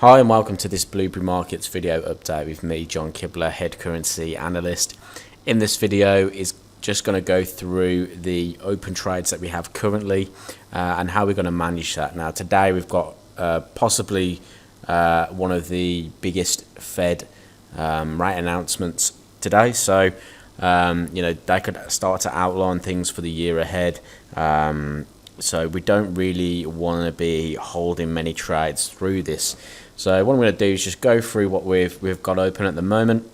Hi and welcome to this Blueberry Markets video update with me, John Kibler, Head Currency Analyst. In this video is just going to go through the open trades that we have currently and how we're going to manage that. Now today we've got possibly one of the biggest Fed rate announcements today, so they could start to outline things for the year ahead. So we don't really want to be holding many trades through this. So what I'm going to do is just go through what we've got open at the moment,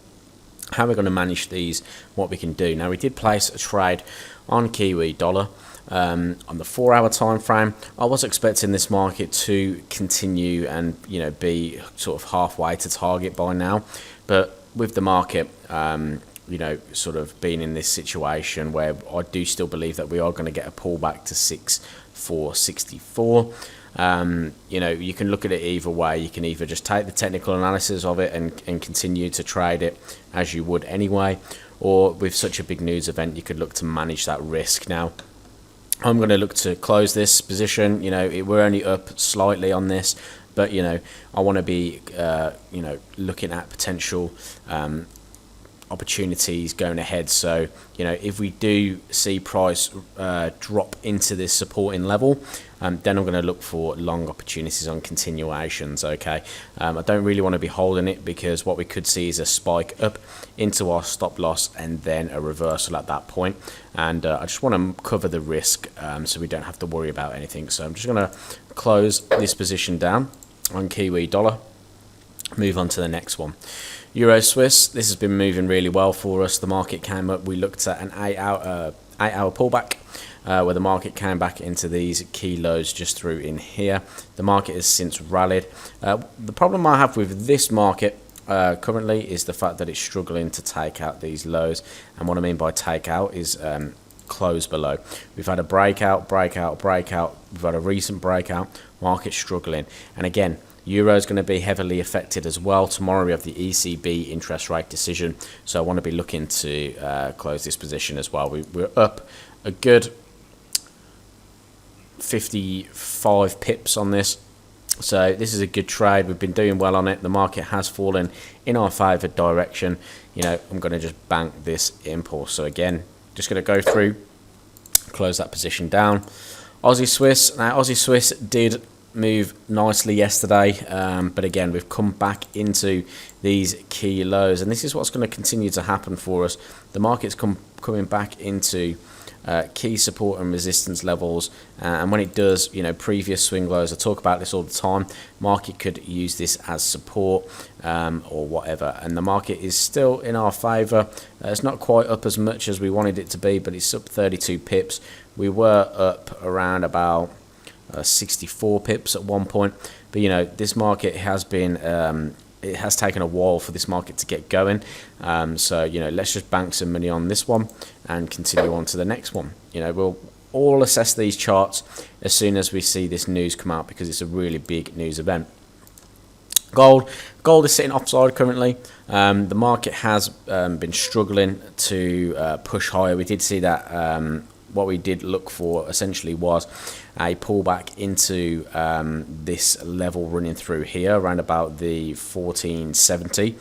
how we're going to manage these, what we can do. Now we did place a trade on Kiwi dollar on the 4-hour time frame. I was expecting this market to continue and be sort of halfway to target by now, but with the market sort of being in this situation where I do still believe that we are going to get a pullback to 6,464. You can look at it either way. You can either just take the technical analysis of it and continue to trade it as you would anyway, or with such a big news event you could look to manage that risk. Now I'm going to look to close this position. We're only up slightly on this, but I want to be looking at potential opportunities going ahead. So if we do see price drop into this supporting level, then I'm going to look for long opportunities on continuations. Okay, I don't really want to be holding it because what we could see is a spike up into our stop loss and then a reversal at that point, and I just want to cover the risk so we don't have to worry about anything. So I'm just going to close this position down on Kiwi dollar, move on to the next one. Euro Swiss, this has been moving really well for us. The market came up, we looked at an 8-hour pullback where the market came back into these key lows just through in here. The market has since rallied. The problem I have with this market currently is the fact that it's struggling to take out these lows, and what I mean by take out is close below. We've had a breakout, we've had a recent breakout, market struggling, and again Euro is going to be heavily affected as well. Tomorrow we have the ECB interest rate decision, so I want to be looking to close this position as well. We're up a good 55 pips on this, so this is a good trade. We've been doing well on it. The market has fallen in our favoured direction. I'm going to just bank this impulse. So again, just going to go through, close that position down. Aussie Swiss. Now Aussie Swiss did move nicely yesterday, but again we've come back into these key lows, and this is what's going to continue to happen for us. The market's coming back into key support and resistance levels, and when it does, previous swing lows, I talk about this all the time, market could use this as support or whatever, and the market is still in our favour. It's not quite up as much as we wanted it to be, but it's up 32 pips. We were up around about 64 pips at one point, but this market has been it has taken a while for this market to get going, so let's just bank some money on this one and continue on to the next one. We'll all assess these charts as soon as we see this news come out, because it's a really big news event. Gold is sitting offside currently. The market has been struggling to push higher. We did see that what we did look for essentially was a pullback into this level running through here around about the 1470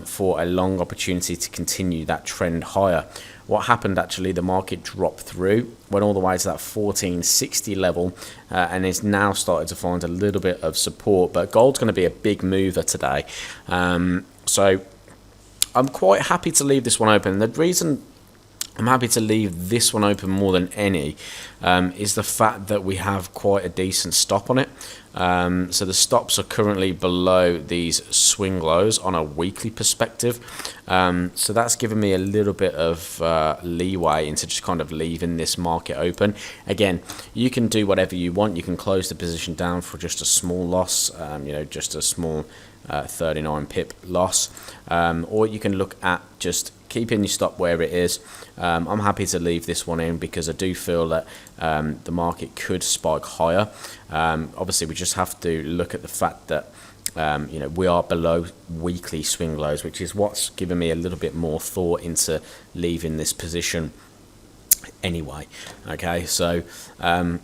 for a long opportunity to continue that trend higher. What happened actually, the market dropped through, went all the way to that 1460 level, and is now starting to find a little bit of support, but gold's going to be a big mover today. So I'm quite happy to leave this one open. The reason I'm happy to leave this one open more than any is the fact that we have quite a decent stop on it. So the stops are currently below these swing lows on a weekly perspective. So that's given me a little bit of leeway into just kind of leaving this market open. Again, you can do whatever you want. You can close the position down for just a small loss, just a small 39 pip loss, or you can look at just keeping your stop where it is. I'm happy to leave this one in because I do feel that the market could spike higher. Obviously we just have to look at the fact that we are below weekly swing lows, which is what's given me a little bit more thought into leaving this position anyway. Okay, so I'm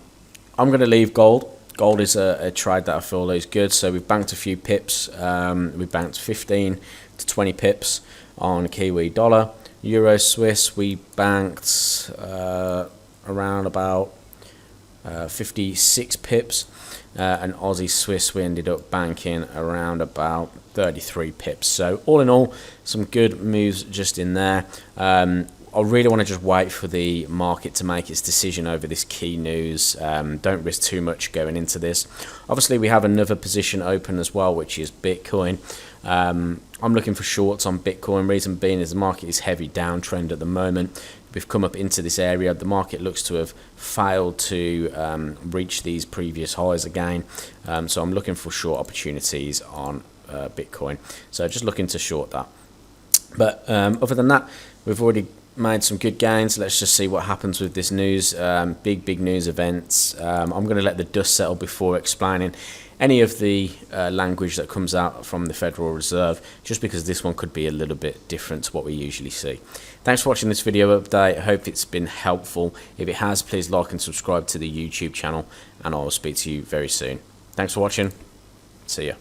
going to leave gold Gold is a trade that I feel is good. So we've banked a few pips. We banked 15 to 20 pips on Kiwi dollar. Euro Swiss, we banked around about 56 pips. And Aussie Swiss, we ended up banking around about 33 pips. So all in all, some good moves just in there. I really want to just wait for the market to make its decision over this key news. Don't risk too much going into this. Obviously, we have another position open as well, which is Bitcoin. I'm looking for shorts on Bitcoin. Reason being is the market is heavy downtrend at the moment. We've come up into this area. The market looks to have failed to reach these previous highs again. So I'm looking for short opportunities on Bitcoin. So just looking to short that. But other than that, we've already made some good gains. Let's just see what happens with this news. Big news events. I'm going to let the dust settle before explaining any of the language that comes out from the Federal Reserve, just because this one could be a little bit different to what we usually see. Thanks for watching this video update. I hope it's been helpful. If it has, please like and subscribe to the YouTube channel, and I will speak to you very soon. Thanks for watching. See ya.